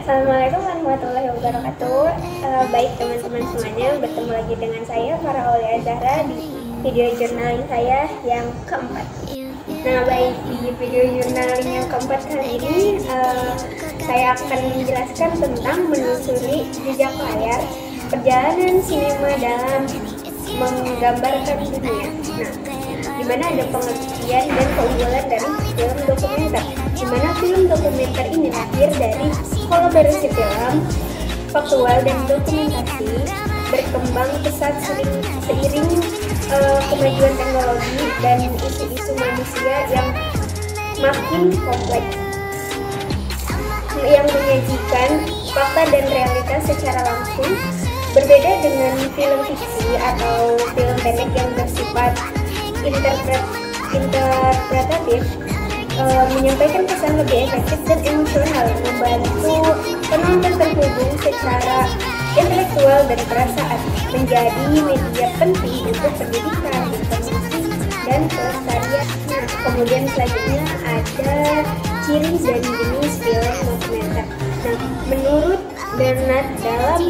Assalamualaikum warahmatullahi wabarakatuh. Baik teman-teman semuanya, bertemu lagi dengan saya Farah Aulia Zahra di video journaling saya yang keempat. Nah, baik di video journaling yang keempat kali ini saya akan menjelaskan tentang menelusuri jejak layar perjalanan sinema dalam menggambarkan dunia. Nah, di mana ada pengertian dan keunggulan dari film dokumenter, di mana film dokumenter ini lahir dari kolaborasi film, faktual dan dokumentasi, berkembang pesat seiring kemajuan teknologi dan isu-isu manusia yang makin kompleks, yang menyajikan fakta dan realitas secara langsung. Berbeda dengan film fiksi atau film pendek yang bersifat interpretatif, menyampaikan pesan lebih efektif dan emosional, membantu penonton terhubung secara intelektual dan perasaan, menjadi media penting untuk pendidikan, informasi, dan pelestarian. Nah, kemudian selanjutnya ada ciri dan jenis film dokumenter. Nah, menurut Bernard dalam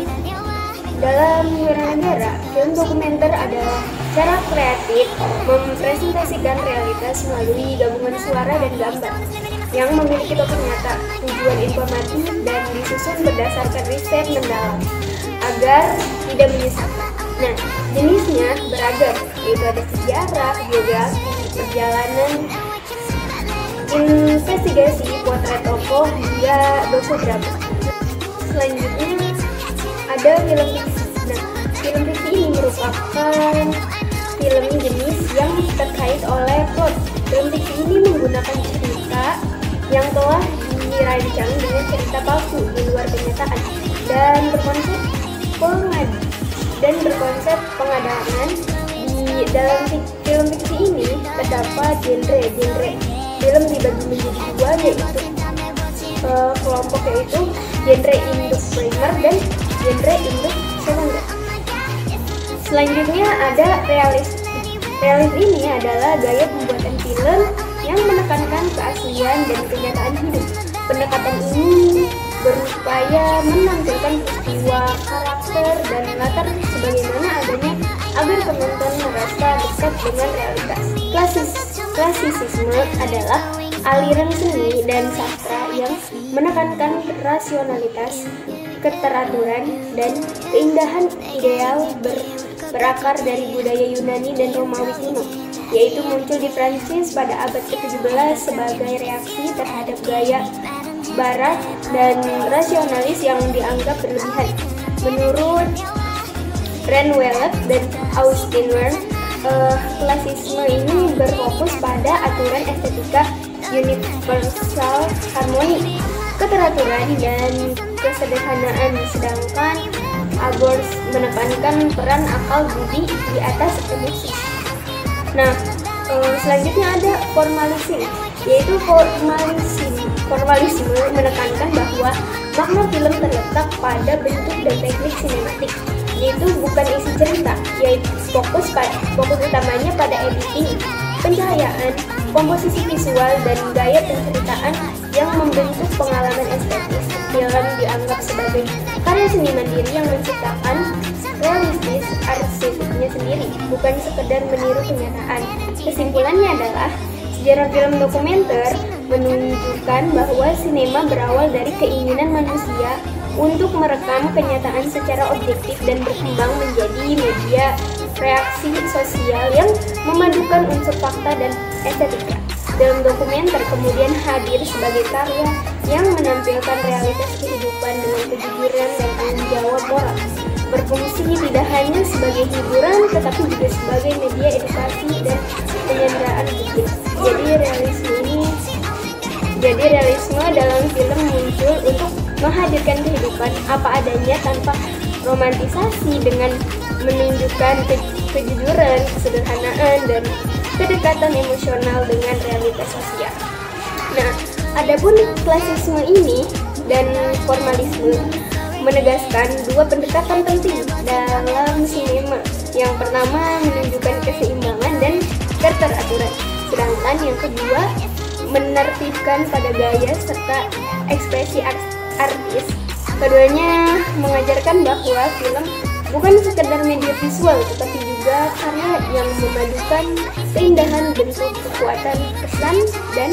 Wiranegara, film dokumenter adalah cara kreatif mempresentasikan realitas melalui gabungan suara dan gambar yang memiliki tokoh nyata, tujuan informatif, dan disusun berdasarkan riset mendalam agar tidak menyesatkan. Nah, jenisnya beragam, yaitu ada sejarah, geografi, perjalanan, investigasi, potret tokoh, hingga dokudrama. Selanjutnya ada film fiksi. Nah, film fiksi ini merupakan film jenis yang terkait oleh plot. Film fiksi ini menggunakan cerita yang telah dirancang dengan cerita palsu di luar kenyataan dan berkonsep pengadangan. Di dalam film fiksi ini terdapat genre film dibagi menjadi dua, yaitu kelompok yaitu genre induk primer dan genre induk sekunder. Selanjutnya ada realisme. Realisme ini adalah gaya pembuatan film yang menekankan keaslian dan kenyataan hidup. Pendekatan ini berupaya menampilkan peristiwa, karakter, dan latar sebagaimana adanya agar penonton merasa dekat dengan realitas. Klasisisme adalah aliran seni dan sastra yang menekankan rasionalitas, keteraturan, dan keindahan ideal berakar dari budaya Yunani dan Romawi kuno, yaitu muncul di Prancis pada abad ke-17 sebagai reaksi terhadap gaya barat dan rasionalis yang dianggap berlebihan. Menurut Renwellet dan Austin Wern, klasisisme ini berfokus pada aturan estetika universal, harmoni, keteraturan, dan kesederhanaan, sedangkan Agors menekankan peran akal budi di atas emosi. Nah, selanjutnya ada formalisme, yaitu formalisme menekankan bahwa makna film terletak pada bentuk dan teknik sinematik, yaitu bukan isi cerita, yaitu fokus utamanya pada editing, pencahayaan, komposisi visual, dan gaya penceritaan yang membentuk pengalaman estetis. Film dianggap sebagai karya seni mandiri yang menciptakan realistis artistiknya sendiri, bukan sekedar meniru kenyataan. Kesimpulannya adalah sejarah film dokumenter menunjukkan bahwa sinema berawal dari keinginan manusia untuk merekam kenyataan secara objektif dan berkembang menjadi media reaksi sosial yang memadukan unsur fakta dan estetika. Film dokumenter kemudian hadir sebagai karya yang menampilkan realitas kehidupan dengan kejujuran dan tanggung jawab moral, berfungsi tidak hanya sebagai hiburan tetapi juga sebagai media edukasi dan penyanderaan publik. Jadi realisme dalam film muncul untuk menghadirkan kehidupan apa adanya tanpa romantisasi, dengan menunjukkan kejujuran, kesederhanaan, dan kedekatan emosional dengan realitas sosial. Nah, adapun klasisisme ini dan formalisme menegaskan dua pendekatan penting dalam sinema. Yang pertama menunjukkan keseimbangan dan keteraturan, sedangkan yang kedua menertibkan pada gaya serta ekspresi artis. Keduanya mengajarkan bahwa film bukan sekedar media visual, tetapi juga karya yang memadukan keindahan bentuk, kekuatan kesan, dan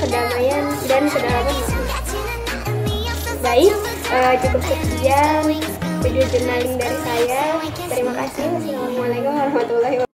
kedamaian dan kedalaman makna. Baik, cukup sekian video journaling dari saya. Terima kasih. Wassalamualaikum warahmatullahi wabarakatuh.